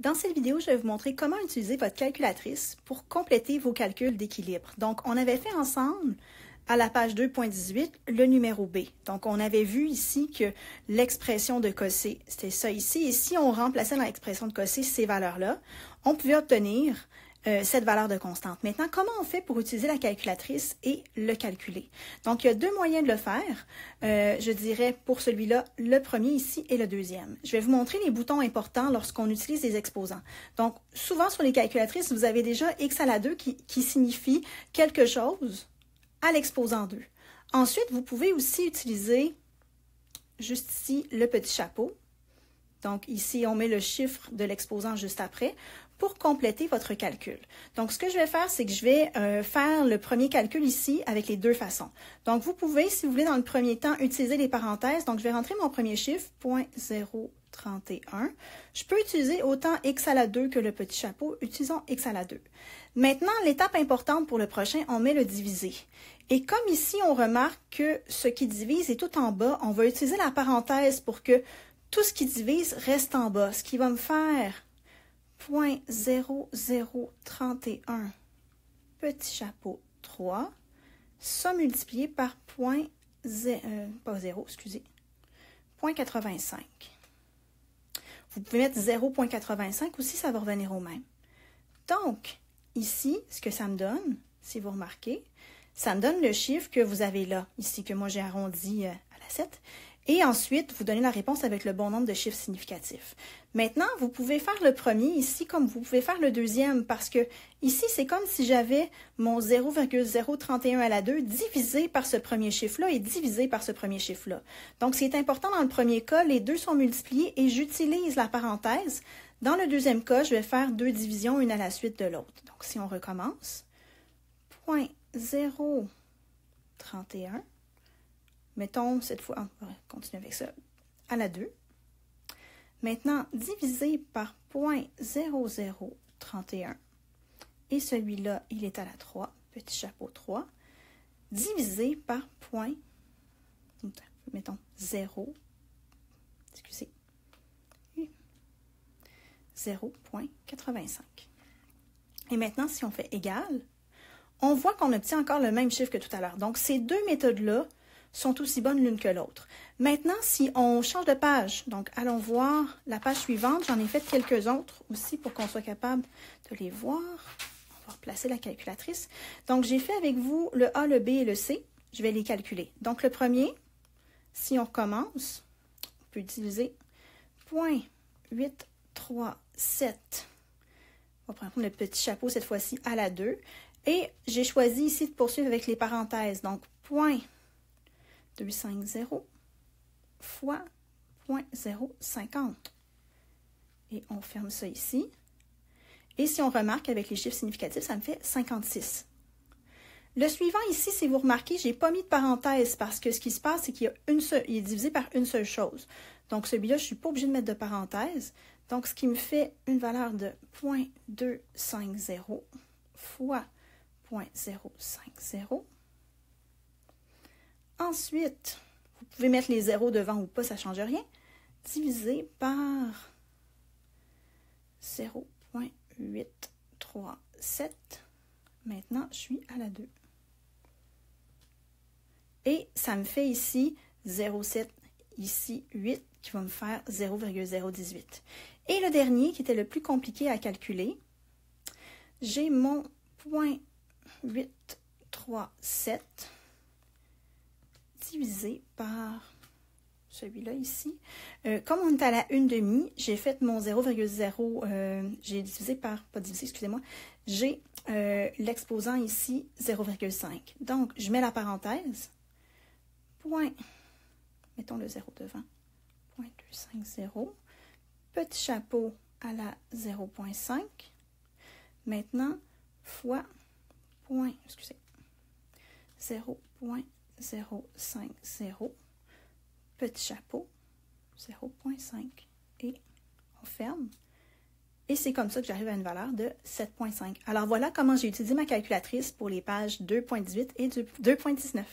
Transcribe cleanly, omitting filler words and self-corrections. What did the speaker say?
Dans cette vidéo, je vais vous montrer comment utiliser votre calculatrice pour compléter vos calculs d'équilibre. Donc, on avait fait ensemble, à la page 2.18, le numéro B. Donc, on avait vu ici que l'expression de Cossé, c'était ça ici. Et si on remplaçait dans l'expression de Cossé ces valeurs-là, on pouvait obtenir cette valeur de constante. Maintenant, comment on fait pour utiliser la calculatrice et le calculer? Donc, il y a deux moyens de le faire. Je dirais pour celui-là, le premier ici et le deuxième. Je vais vous montrer les boutons importants lorsqu'on utilise des exposants. Donc, souvent sur les calculatrices, vous avez déjà x à la 2 qui signifie quelque chose à l'exposant 2. Ensuite, vous pouvez aussi utiliser juste ici le petit chapeau. Donc, ici, on met le chiffre de l'exposant juste après pour compléter votre calcul. Donc, ce que je vais faire, c'est que je vais faire le premier calcul ici avec les deux façons. Donc, vous pouvez, si vous voulez, dans le premier temps, utiliser les parenthèses. Donc, je vais rentrer mon premier chiffre, 0.031. Je peux utiliser autant x à la 2 que le petit chapeau. Utilisons x à la 2. Maintenant, l'étape importante pour le prochain, on met le divisé. Et comme ici, on remarque que ce qui divise est tout en bas, on va utiliser la parenthèse pour que tout ce qui divise reste en bas, ce qui va me faire 0.0031 petit chapeau 3, ça multiplié par 0.85. Vous pouvez mettre 0.85 aussi, ça va revenir au même. Donc, ici, ce que ça me donne, si vous remarquez, ça me donne le chiffre que vous avez là, ici, que moi j'ai arrondi à la 7. Et ensuite, vous donnez la réponse avec le bon nombre de chiffres significatifs. Maintenant, vous pouvez faire le premier ici comme vous pouvez faire le deuxième parce que ici, c'est comme si j'avais mon 0,031 à la 2 divisé par ce premier chiffre-là et divisé par ce premier chiffre-là. Donc, ce qui est important dans le premier cas, les deux sont multipliés et j'utilise la parenthèse. Dans le deuxième cas, je vais faire deux divisions, une à la suite de l'autre. Donc, si on recommence, 0.031. Mettons, cette fois, on va continuer avec ça, à la 2. Maintenant, divisé par 0.0031. Et celui-là, il est à la 3, petit chapeau 3. Divisé par mettons, 0, excusez, 0.85. Et maintenant, si on fait égal, on voit qu'on obtient encore le même chiffre que tout à l'heure. Donc, ces deux méthodes-là sont aussi bonnes l'une que l'autre. Maintenant, si on change de page, donc allons voir la page suivante, j'en ai fait quelques autres aussi pour qu'on soit capable de les voir. On va replacer la calculatrice. Donc, j'ai fait avec vous le A, le B et le C. Je vais les calculer. Donc, le premier, si on recommence, on peut utiliser 0.837. On va prendre le petit chapeau cette fois-ci à la 2. Et j'ai choisi ici de poursuivre avec les parenthèses. Donc, 0.250 fois 0.050. Et on ferme ça ici. Et si on remarque avec les chiffres significatifs, ça me fait 56. Le suivant ici, si vous remarquez, je n'ai pas mis de parenthèse parce que ce qui se passe, c'est qu'il y a il est divisé par une seule chose. Donc, celui-là, je ne suis pas obligée de mettre de parenthèse. Donc, ce qui me fait une valeur de 0.250 fois 0.050. Ensuite, vous pouvez mettre les zéros devant ou pas, ça ne change rien. Divisé par 0.837. Maintenant, je suis à la 2. Et ça me fait ici 0,7, ici 8, qui va me faire 0,018. Et le dernier, qui était le plus compliqué à calculer, j'ai mon 0.837 divisé par celui-là ici. Comme on est à la 1/2, j'ai fait mon 0,0, j'ai divisé par, pas divisé, excusez-moi, j'ai l'exposant ici 0,5. Donc, je mets la parenthèse, mettons le 0 devant, 0.250, petit chapeau à la 0,5, maintenant, fois, excusez, 0.050, petit chapeau, 0.5, et on ferme. Et c'est comme ça que j'arrive à une valeur de 7.5. Alors voilà comment j'ai utilisé ma calculatrice pour les pages 2.18 et 2.19.